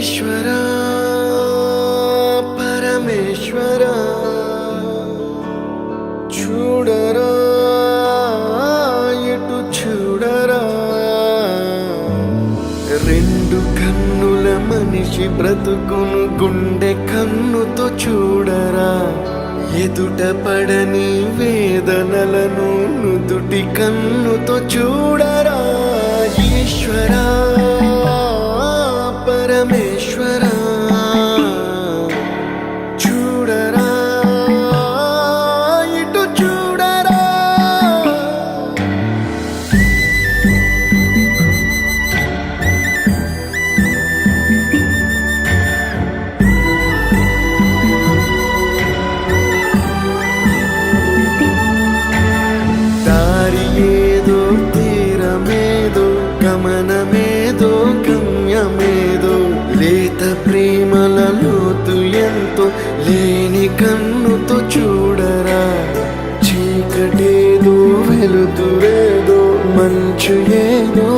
ఈశ్వరా పరమేశ్వరా చూడరా ఎటు చూడరా, రెండు కన్నుల మనిషి బ్రతుకును గుండె కన్నుతో చూడరా, ఎదుట పడని వేదనలను నుదుటి కన్నుతో చూడరా. ఈశ్వరా పరమేశ్వరా చూడరా ఇటు చూడరా. దారి ఏదో తీరమేదో గమనమేదో గమ్యమేదో, లేత ప్రేమల లోతు ఎంతో లేని కన్నుతో చూడరా, చీకటేదో వెలుతురేదో మంచు ఏదో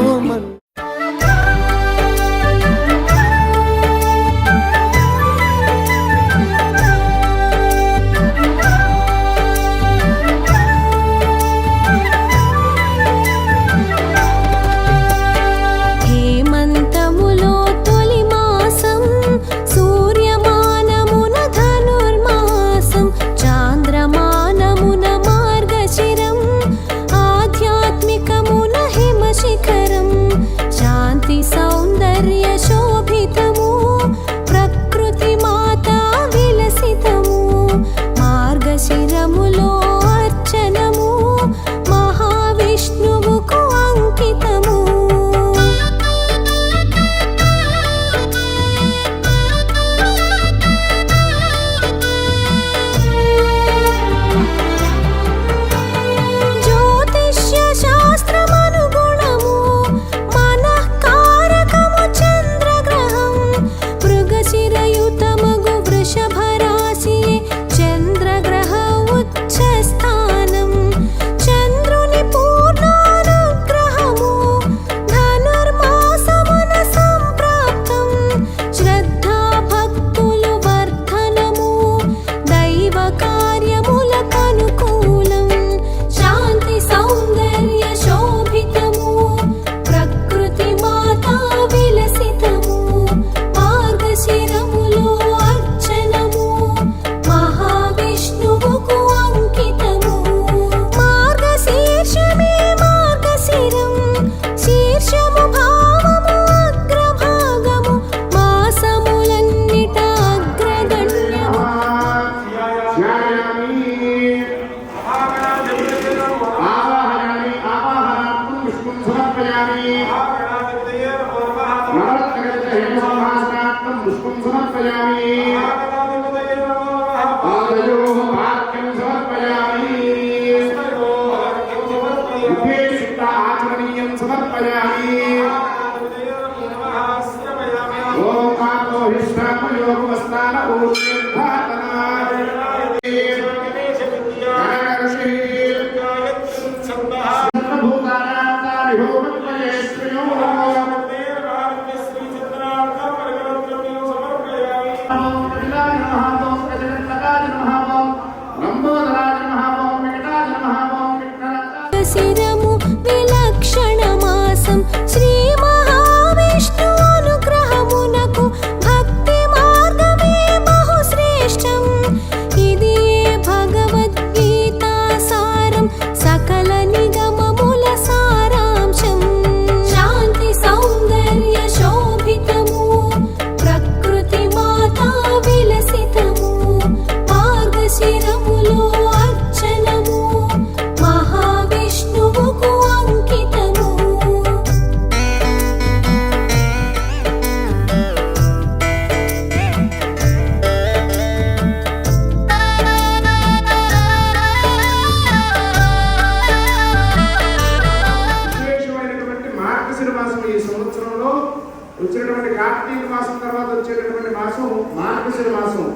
వచ్చేటువంటి కార్తీక మాసం తర్వాత వచ్చేటటువంటి మాసం మార్గశిర మాసం.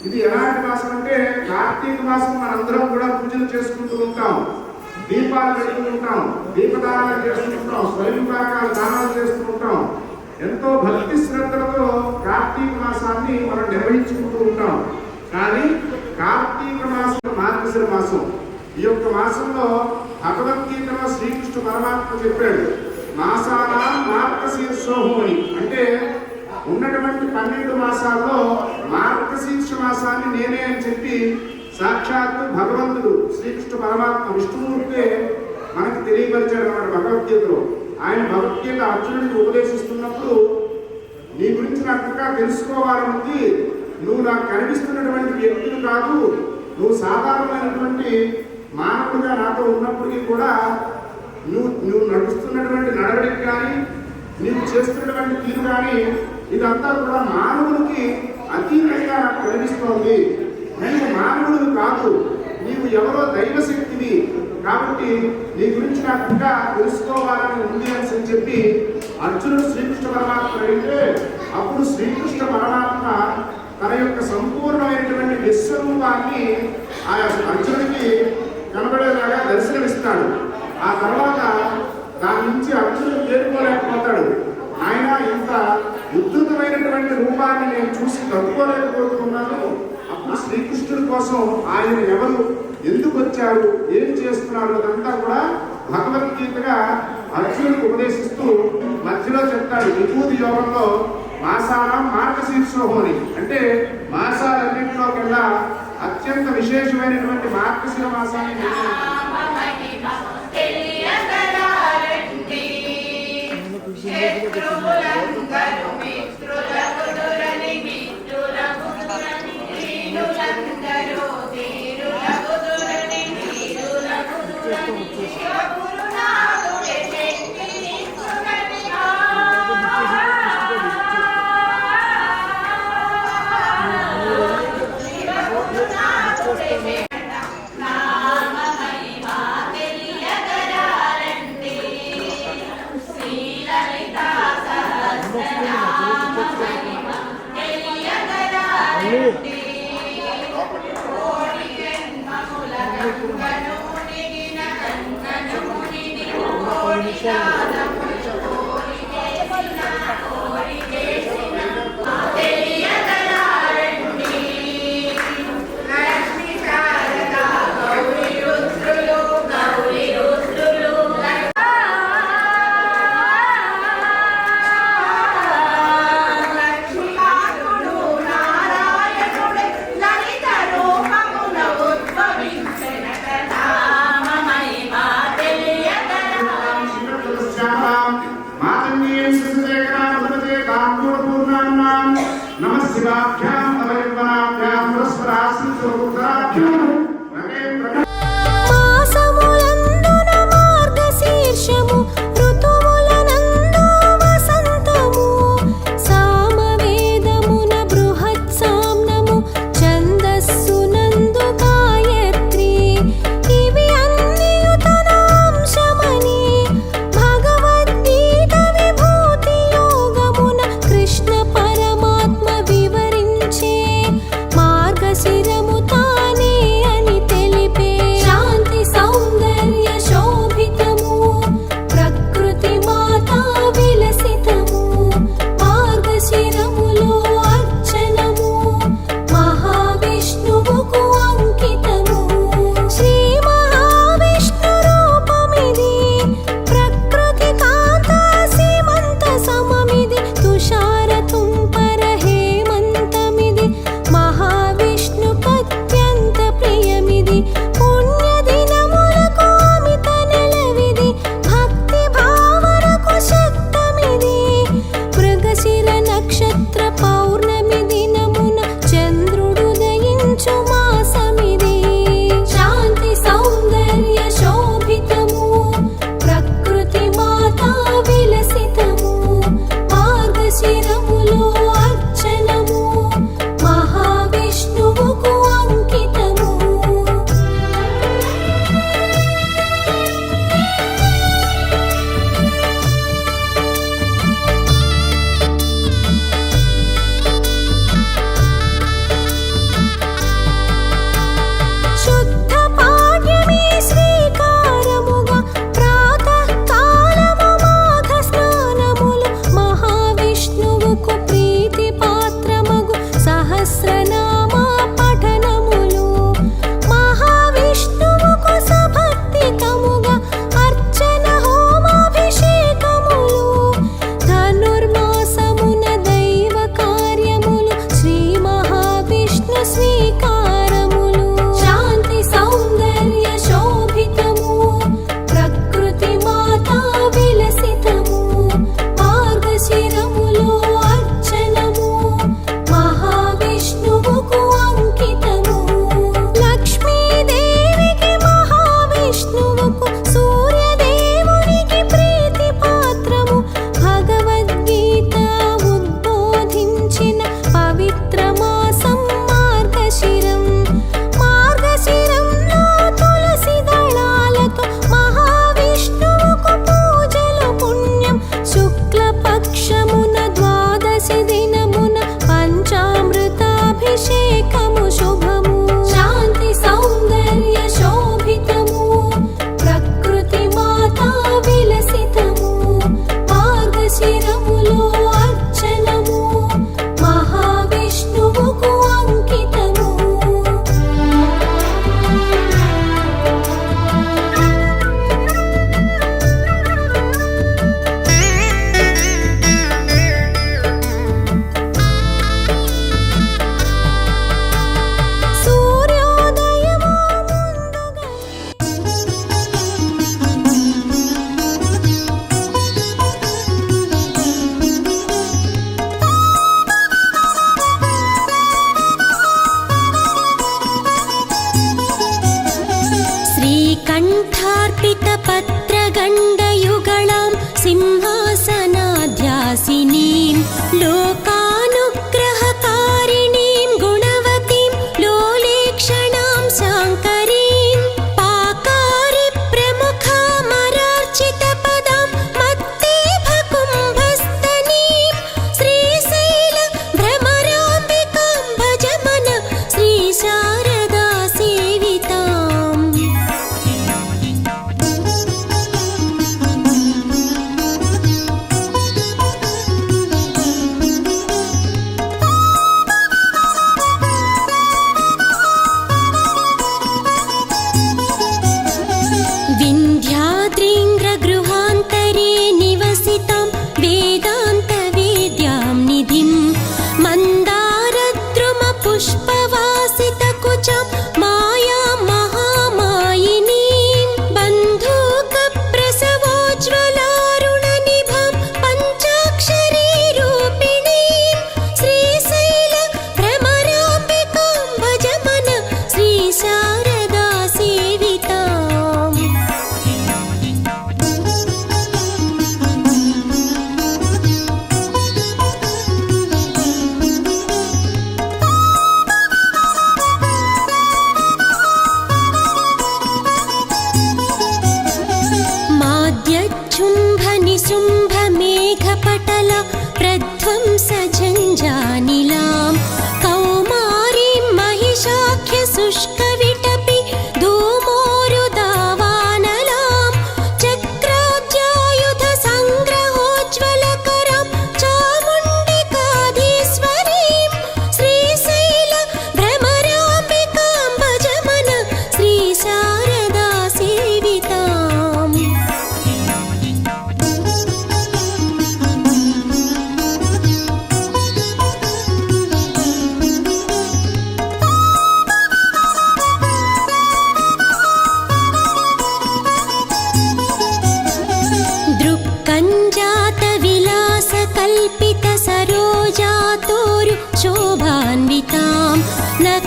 ఇది ఎలాంటి మాసం అంటే కార్తీక మాసం మనందరం కూడా పూజలు చేసుకుంటూ ఉంటాం, దీపాలు పెడుతూ ఉంటాం, దీపదానాలు చేస్తూ ఉంటాం, స్వయం పాకాలు దానాలు చేస్తూ ఉంటాం. ఎంతో భక్తి శ్రద్ధలతో మాసాన్ని మనం నిర్వహించుకుంటూ ఉంటాం. కానీ కార్తీక మాసం మార్గశిర మాసం, ఈ యొక్క మాసంలో భగవద్గీతలో శ్రీకృష్ణ పరమాత్మ చెప్పాడు, మాసాల మార్గశీర్షోహం అని. అంటే ఉన్నటువంటి 12 మాసాల్లో మార్గశీర్ష మాసాన్ని నేనే అని చెప్పి సాక్షాత్తు భగవంతుడు శ్రీకృష్ణ పరమాత్మ విష్ణుమూర్తే మనకు తెలియపరిచాడు అన్నమాట భగవద్గీతలో. ఆయన భగవద్గీత అర్జునుడికి ఉపదేశిస్తున్నప్పుడు, నీ గురించి నాకు ఇంకా తెలుసుకోవాలనుంది, నువ్వు నాకు కనిపిస్తున్నటువంటి వ్యక్తులు కాదు, నువ్వు సాధారణమైనటువంటి మానవుడిగా నాతో ఉన్నప్పటికీ కూడా నువ్వు నడుస్తున్నటువంటి నడవడికి కానీ నీవు చేస్తున్నటువంటి తీరు కానీ ఇదంతా కూడా మానవుడికి అతీతంగా నాకు కనిపిస్తోంది. నీవు మానవుడు కాదు, నీవు ఎవరో దైవశక్తివి, కాబట్టి నీ గురించి నాకు ఇంకా తెలుసుకోవాలని ఉంది అని చెప్పి అర్జునుడు శ్రీకృష్ణ పరమాత్మ అడిగితే, అప్పుడు శ్రీకృష్ణ పరమాత్మ తన యొక్క సంపూర్ణమైనటువంటి విశ్వరూపాన్ని ఆ అర్జునుడికి కనబడేలాగా దర్శనమిస్తాడు. ఆ తర్వాత దాని నుంచి అర్జునుడు తేరుకోలేకపోతాడు. ఆయన ఇంత ఉద్ధృతమైనటువంటి రూపాన్ని నేను చూసి తట్టుకోలేకపోతున్నాను. అప్పుడు శ్రీకృష్ణుడి కోసం ఆయన ఎవరు, ఎందుకు వచ్చారు, ఏం చేస్తున్నారు అదంతా కూడా భగవద్గీతగా అర్జునుడికి ఉపదేశిస్తూ మధ్యలో చెప్తాడు. విభూతి యోగంలో మాసానం మార్గశీర్షోహం అని, అంటే మాసాలన్నింటిలో కల్లా అత్యంత విశేషమైనటువంటి మార్గశిర మాసాన్ని కృష్ణ పరమాత్మ వివరించే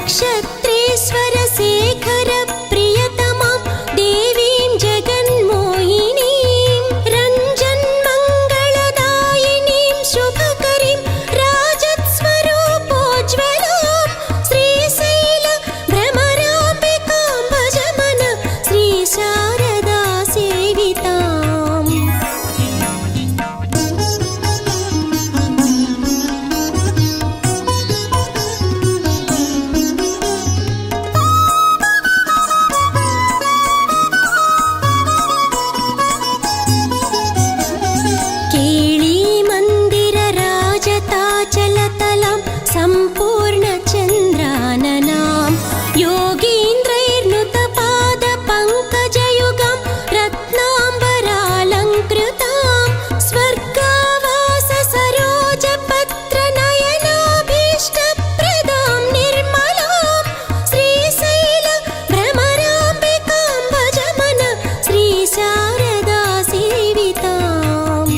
नक्षत्रेश्वर शेखर प्रियतमां देवीं जगन्मोहिनीं रञ्जन्मङ्गलदायिनीं शुभकरीं राजत्स्वरूपोज्ज्वलां श्रीशैल भ्रमराम्बिकां भज मन श्री शारदा सेविताम्। केळी मंदिर राजताचलतलां सम्पूर्णचन्द्राननां योगीन्द्रैर्नुतपादपङ्कजयुगां रत्नाम्बरालङ्कृतां स्वर्गावास सरोजपत्रनयनाभीष्टप्रदां निर्मलां श्रीशैल भ्रमराम्बिकां भज मन श्री शारदा सेविताम्।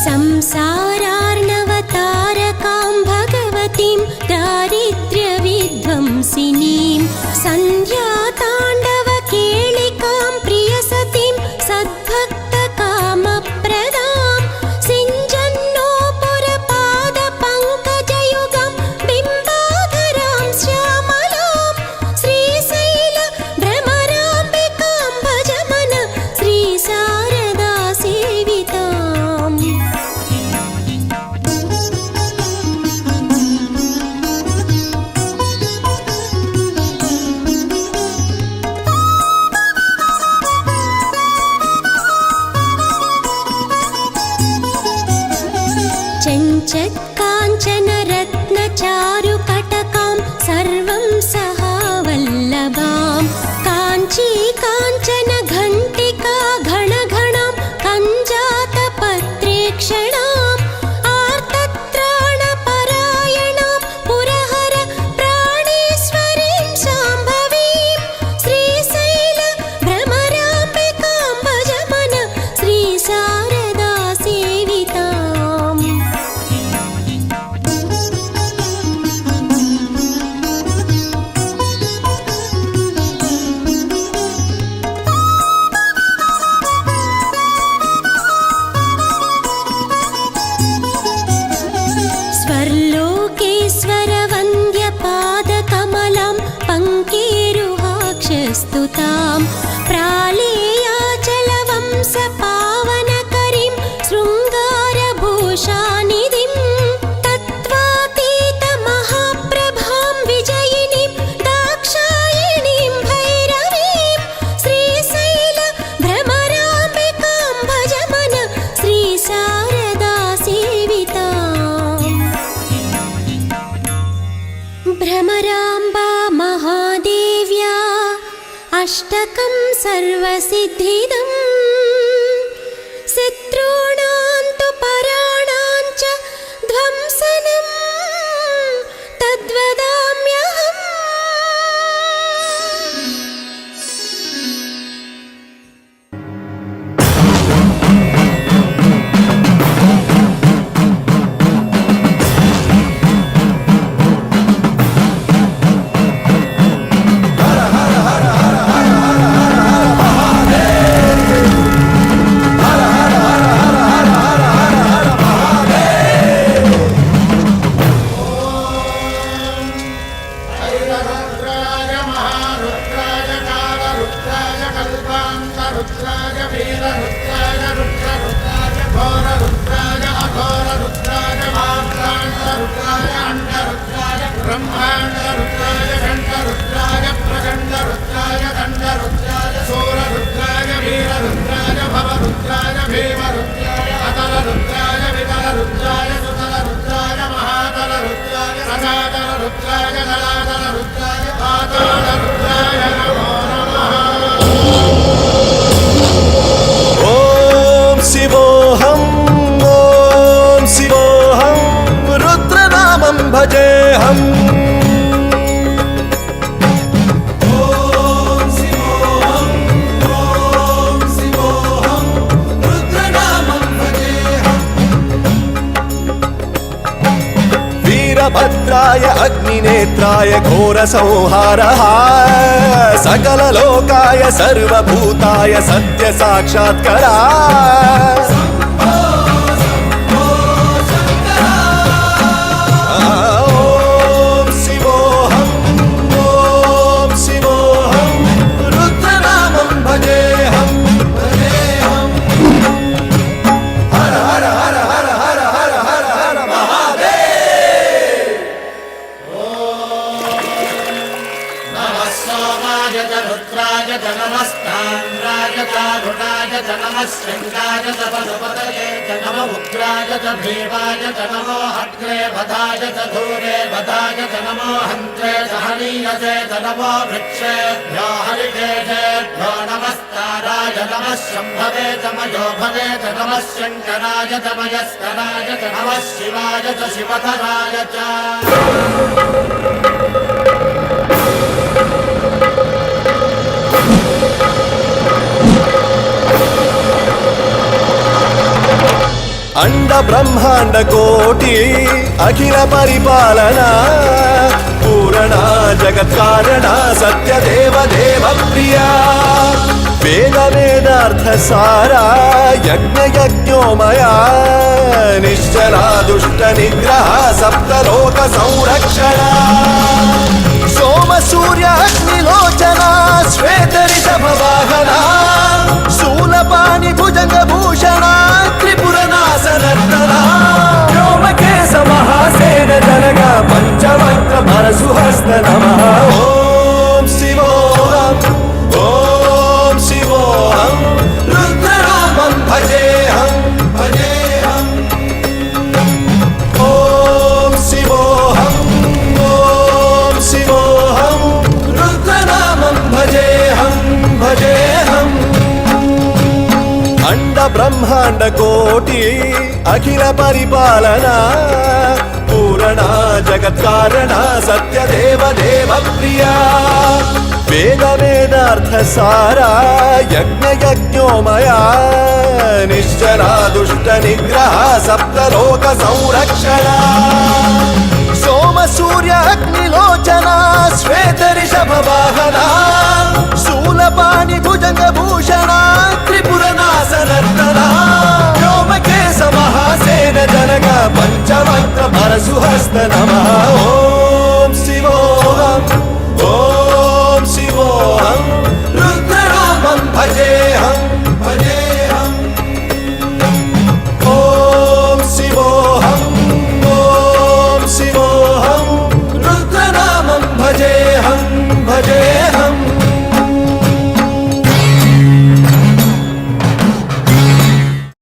संसारार्णवतारकां भगवतीं दारिद्र्यविध्वंसिनीं सन्ध्याताण्डवकेलिकां प्रियसतीं सद्भक्तकामप्रदां सिञ्जन्नोपुरपादपङ्कजयुगां बिम्बाधरां श्यामलां श्रीशैल भ्रमराम्बिकां भज मन श्री शारदा सेविताम्। चञ्चत्काञ्चन रत्नचारुकटकां सर्वं सहावल्लभां काञ्ची काञ्चन घण्टिका घणघणां कञ्जातपत्रेक्षणाम् आर्तत्राणपरायणां पुरहर प्राणेश्वरीं शाम्भवीं श्रीशैल भ्रमराम्बिकां भज मन श्री शारदा सेविताम्। स्वर्लोकेश्वरवन्द्यपादकमलं पङ्केरुहाक्षस्तुतां प्रालेयाचलवंशपावनकरीं शृङ्गारभूषानिधिं तत्त्वातीतमहाप्रभां विजयिनीं दाक्षायिणीं भैरवीं श्रीशैल भ्रमराम्बिकां भज मन श्री शारदा सेविताम्। भ्रमराम्बा महादेव्या अष्टकं सर्वसिद्धिदं शत्रूणां तु पराणां च ध्वंसनं तद्वदाम्यहम्। भजेऽहम्। भद्राय अग्निनेत्राय घोरसंहारः सकललोकाय सर्वभूताय सत्यसाक्षात्करा शृंगाय च पशुपतये च नम उग्राय च भीमाय च नमो हट्रे वधाय च धूरे वधाय च नमो हन्त्रे च हनीयसे च नमो वृक्षेभ्यो हरिकेशेभ्यो नमस्काराय नमः शम्भवे च मयो भवे च नमः शङ्कराय च मयस्कराय च नमः शिवाय च शिवधराय च अंड ब्रह्मांड कोटि अखिल परिपालना पूरणा जगत् कारणा सत्य देव देव प्रिया वेद वेदार्थ सारा यज्ञ यज्ञोमया निश्चला दुष्ट निग्रह सप्तलोक संरक्षणा सोम सूर्य अग्निलोचना श्वेत ऋषभ वाहना शूलपाणि भुजंग भूषणा त्रिपुरनाशनर्तना व्योमकेश महासेन जनगा पंचवक्त्र परशुहस्त नमः ओम शिवोऽहम् ओम शिवोऽहम् रुद्ररूपं भजेऽहम् भजेऽहम् ओम शिवोऽहम् ओम शिवोऽहम् रुद्रनामं भजेऽहम् भजेऽहम् अंड ब्रह्मांड कोटि अखिल परिपालना पूरणा जगत् कारणा सत्य देव देव प्रिया वेद वेदार्थ सारा यज्ञ यज्ञोमया निश्चला दुष्ट निग्रह सप्तलोक संरक्षणा सोम सूर्य अग्निलोचना श्वेत ऋषभ वाहना शूलपाणि भुजंग भूषणा त्रिपुरनाशनर्तना व्योमकेश महासेन जनगा पंचवक्त्र परशुहस्त नमः।